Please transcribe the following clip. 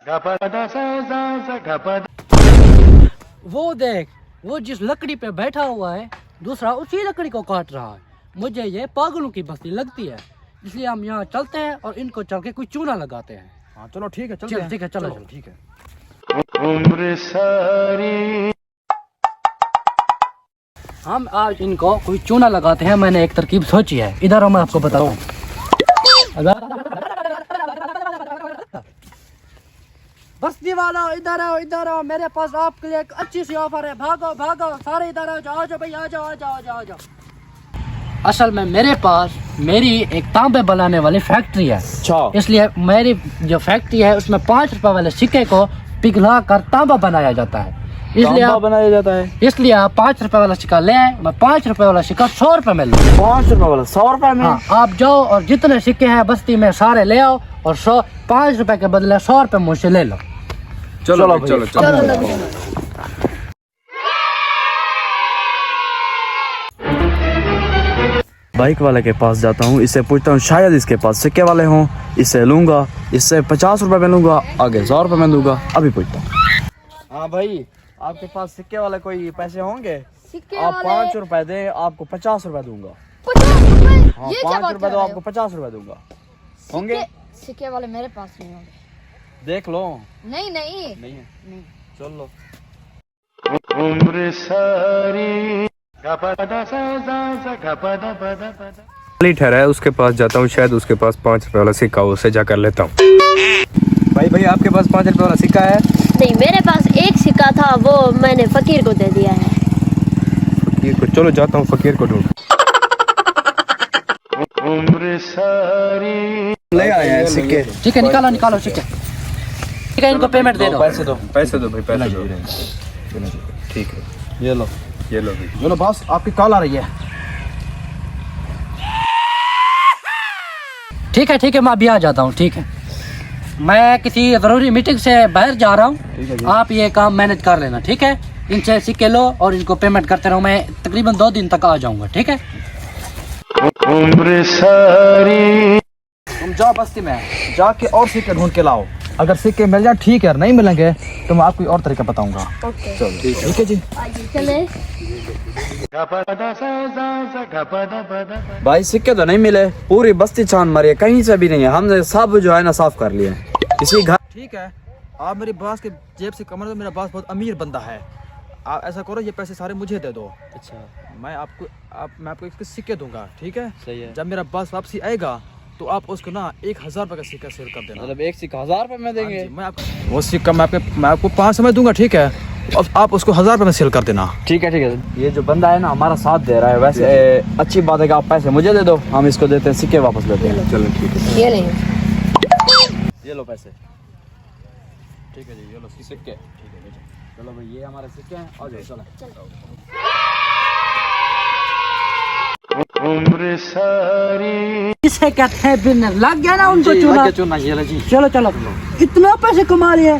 वो देख, वो जिस लकड़ी पे बैठा हुआ है दूसरा उसी लकड़ी को काट रहा है। मुझे ये पागलों की बस्ती लगती है, इसलिए हम यहाँ चलते हैं और इनको चल के कोई चूना लगाते हैं। हाँ चलो ठीक है, चलते हैं। ठीक है, चलो ठीक है। उम्र सारी हम आज इनको कोई चूना लगाते हैं। मैंने एक तरकीब सोची है, इधर आओ मैं आपको बताता हूँ। बस्ती वालों इधर आओ, इधर आओ, मेरे पास आपके लिए एक अच्छी सी ऑफर है। भागो भागो सारे इधर आओ, जाओ जाओ भाई, आ जाओ आ जाओ आ जाओ आ जाओ। असल में मेरे पास मेरी एक तांबे बनाने वाली फैक्ट्री है, इसलिए मेरी जो फैक्ट्री है उसमें 5 रुपए वाले सिक्के को पिघला कर तांबा बनाया जाता है। इसलिए आप 5 रुपए वाला सिक्का ले आए, मैं 5 रुपए वाला सिक्का 100 रुपए में लूँ। 5 रुपए वाला 100 रुपए में? हाँ, आप जाओ और जितने सिक्के हैं बस्ती में सारे ले आओ और 5 रुपए के बदले 100 रुपए मुझसे ले लो। चलो चलो। बाइक वाले के पास जाता हूँ, इससे पूछता हूँ शायद इसके पास सिक्के वाले हों। इससे लूंगा, इससे 50 रुपए में लूंगा, आगे 100 रुपए में दूंगा। अभी पूछता हूँ। हाँ भाई, आपके पास सिक्के वाले कोई पैसे होंगे? आप 5 रुपए दें, आपको 50 रुपए दूंगा। 50 रुपए? हाँ, 5 रुपए दो, आपको 50 रुपए दूंगा। होंगे? सिक्के वाले मेरे पास नहीं होंगे। देख लो। नहीं है? नहीं। चलो। उम्र सारी खाली ठहरा है, उसके पास जाता हूँ, शायद उसके पास 5 रुपए वाला सिक्का हो, उसे जाकर लेता हूँ। भाई आपके पास 5 रुपए वाला सिक्का है? नहीं, मेरे पास एक सिक्का था, वो मैंने फकीर को दे दिया है। फकीर को? चलो जाता हूँ फकीर को ढूंढ। उम्र सारी ले आए हैं सिक्के। ठीक है, निकालो निकालो सिक्के। ठीक है, इनको पेमेंट दे दो। पैसे दो भाई, पैसे दो। ठीक है, ये लो भाई। चलो बॉस, आपकी कॉल आ रही है। ठीक है, मैं अभी आ जाता हूँ। ठीक है, मैं किसी जरूरी मीटिंग से बाहर जा रहा हूँ, आप ये काम मैनेज कर लेना। ठीक है, इनसे सिक्के लो और इनको पेमेंट करते रहो, मैं तकरीबन 2 दिन तक आ जाऊंगा। ठीक है, उम्र सारी तुम जाओ बस्ती में, जाके और सिक्के ढूंढ के लाओ। अगर सिक्के मिल जाए ठीक है, नहीं मिलेंगे तो मैं आपको और तरीका बताऊंगा। चलो ठीक है जी। चले। भाई सिक्के तो नहीं मिले, पूरी बस्ती छान मारी है, कहीं से भी नहीं है। हमने सब जो है ना साफ कर लिए इसी घर। ठीक है, आप मेरी बॉस के जेब से कमर दो, मेरा बॉस बहुत अमीर बंदा है। आप ऐसा करो, ये पैसे सारे मुझे दे दो। अच्छा, मैं आपको इसके सिक्के दूंगा। ठीक है, सही है। जब मेरा बॉस वापसी आएगा तो आप उसको ना 1000 रुपए का सिक्का सेल कर देना। मतलब एक सिक्का 1000 रुपए में देंगे? मैं आपको वो सिक्का मैं आपको 5 में दूंगा। ठीक है, अब आप उसको 1000 रुपए में सेल कर देना। ठीक है। ये जो बंदा है ना हमारा साथ दे रहा है, वैसे अच्छी बात है कि आप पैसे मुझे दे दो, हम इसको देते हैं, सिक्के वापस लेते हैं। चलो ठीक है, ये लो पैसे। ठीक है जी, ये लो सिक्के। ठीक है, चलो भाई, ये हमारे सिक्के हैं, आ जाओ। चलो। उम्र सारी इसे कहते हैं बिन लग गया ना उनको चूना। चूना ये लो जी। चलो इतना पैसे कमा लिए।